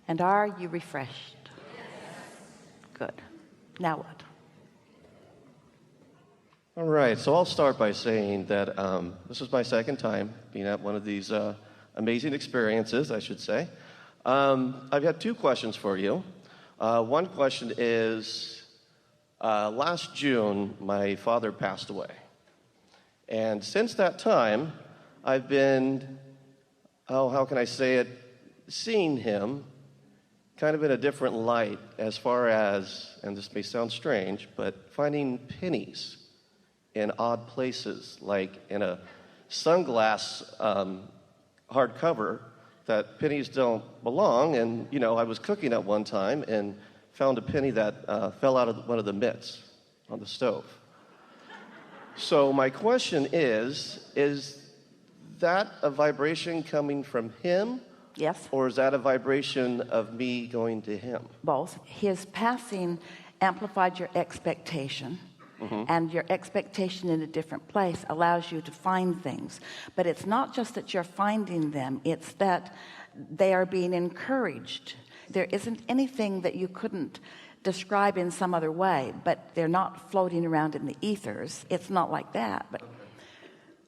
And are you refreshed? Good. Now what? All right, so I'll start by saying that this is my second time being at one of these amazing experiences, I should say. I've had two questions for you. One question is, last June, my father passed away. And since that time, I've been, how can I say it, seeing him kind of in a different light as far as, and this may sound strange, but finding pennies in odd places, like in a sunglass hardcover that pennies don't belong. And, you know, I was cooking at one time and found a penny that fell out of one of the mitts on the stove. So my question is that a vibration coming from him? Yes. Or is that a vibration of me going to him? Both. His passing amplified your expectation. And your expectation in a different place allows you to find things. But it's not just that you're finding them, it's that they are being encouraged. There isn't anything that you couldn't describe in some other way, but they're not floating around in the ethers. It's not like that. But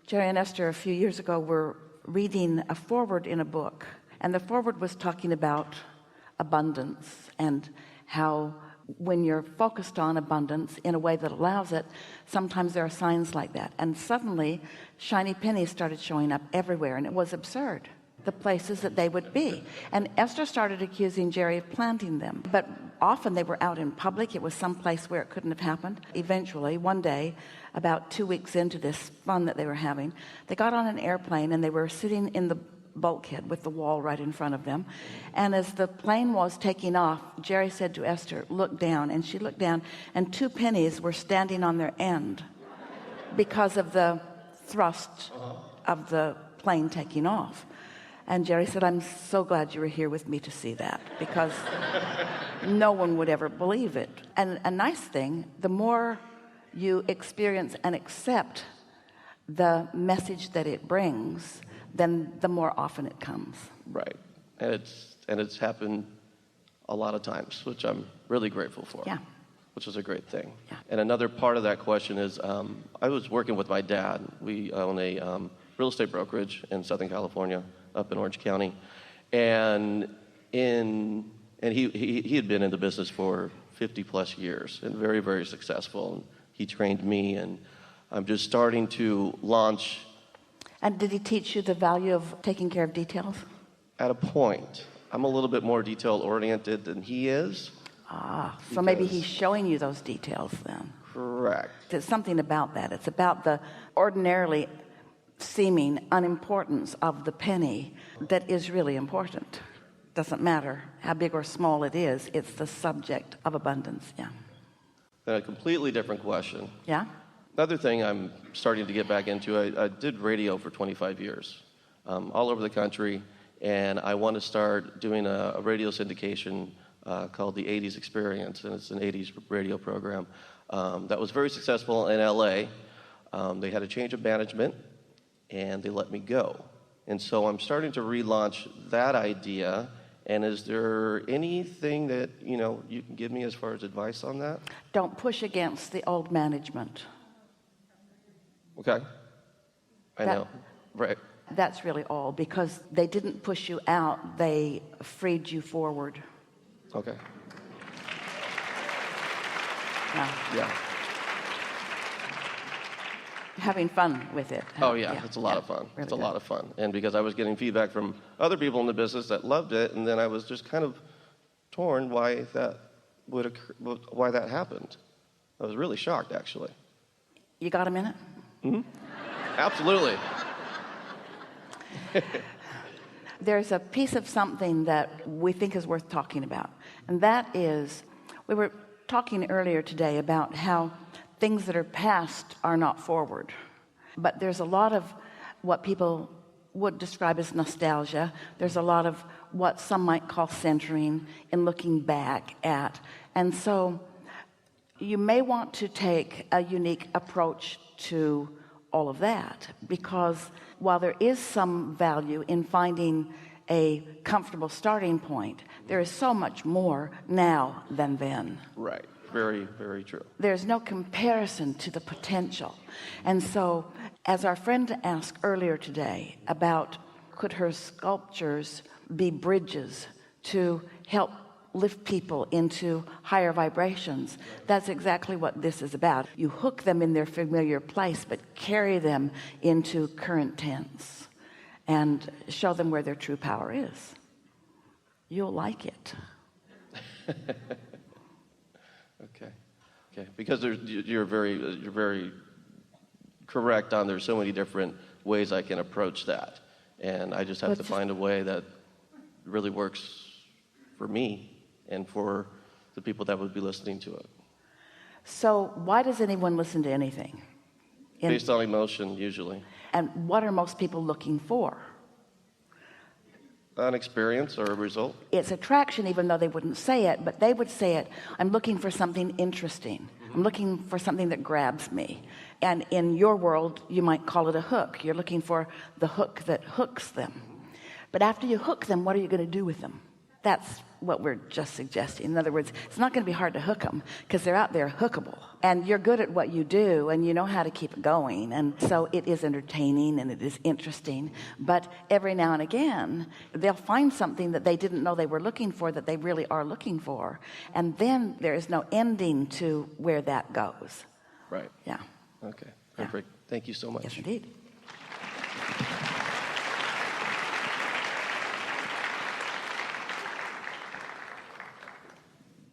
Jerry and Esther a few years ago were reading a foreword in a book, and the foreword was talking about abundance and how when you're focused on abundance in a way that allows it, sometimes there are signs like that. And suddenly shiny pennies started showing up everywhere, and it was absurd, the places that they would be. And Esther started accusing Jerry of planting them, but often they were out in public. It was someplace where it couldn't have happened. Eventually, one day, about 2 weeks into this fun that they were having, they got on an airplane and they were sitting in the bulkhead with the wall right in front of them. And as the plane was taking off, Jerry said to Esther, "Look down." And she looked down, and 2 pennies were standing on their end because of the thrust of the plane taking off. And Jerry said, "I'm so glad you were here with me to see that, because no one would ever believe it." And a nice thing, the more you experience and accept the message that it brings, then the more often it comes. Right. And it's happened a lot of times, which I'm really grateful for. Yeah. Which is a great thing. Yeah. And another part of that question is, I was working with my dad. We own a real estate brokerage in Southern California, up in Orange County. And he had been in the business for 50 plus years and very, very successful. And he trained me, and I'm just starting to launch. And did he teach you the value of taking care of details? At a point. I'm a little bit more detail-oriented than he is. So maybe he's showing you those details then. Correct. There's something about that. It's about the ordinarily seeming unimportance of the penny that is really important. Doesn't matter how big or small it is, it's the subject of abundance. Yeah. And a completely different question. Yeah? Another thing I'm starting to get back into, I did radio for 25 years, all over the country, and I want to start doing a radio syndication called the 80s Experience, and it's an 80s radio program that was very successful in LA. They had a change of management, and they let me go. And so I'm starting to relaunch that idea. And is there anything that, you can give me as far as advice on that? Don't push against the old management. Okay. I know. Right. That's really all, because they didn't push you out, they freed you forward. Okay. Yeah. Having fun with it. Oh, yeah. It's a lot of fun. Really it's a lot of fun. And because I was getting feedback from other people in the business that loved it, and then I was just kind of torn why that would occur, why that happened. I was really shocked, actually. You got a minute? Mm-hmm. Absolutely. There's a piece of something that we think is worth talking about, and that is, we were talking earlier today about how things that are past are not forward, but there's a lot of what people would describe as nostalgia. There's a lot of what some might call centering in looking back at, and so you may want to take a unique approach to all of that, because while there is some value in finding a comfortable starting point. There is so much more now than then. Right. Very, very true. There's no comparison to the potential. And so, as our friend asked earlier today about could her sculptures be bridges to help lift people into higher vibrations, that's exactly what this is about. You hook them in their familiar place, but carry them into current tense and show them where their true power is. You'll like it. Okay. Because you're very correct on there's so many different ways I can approach that, and I just have to find a way that really works for me and for the people that would be listening to it. So why does anyone listen to anything? Based on emotion, usually. And what are most people looking for? An experience or a result. It's attraction, even though they wouldn't say it, but they would say it, I'm looking for something interesting. I'm looking for something that grabs me. And in your world, you might call it a hook. You're looking for the hook that hooks them. But after you hook them, what are you going to do with them? That's what we're just suggesting. In other words, it's not going to be hard to hook them because they're out there hookable. And you're good at what you do and you know how to keep it going. And so it is entertaining and it is interesting. But every now and again, they'll find something that they didn't know they were looking for that they really are looking for. And then there is no ending to where that goes. Right. Yeah. Okay. Perfect. Yeah. Thank you so much. Yes, indeed.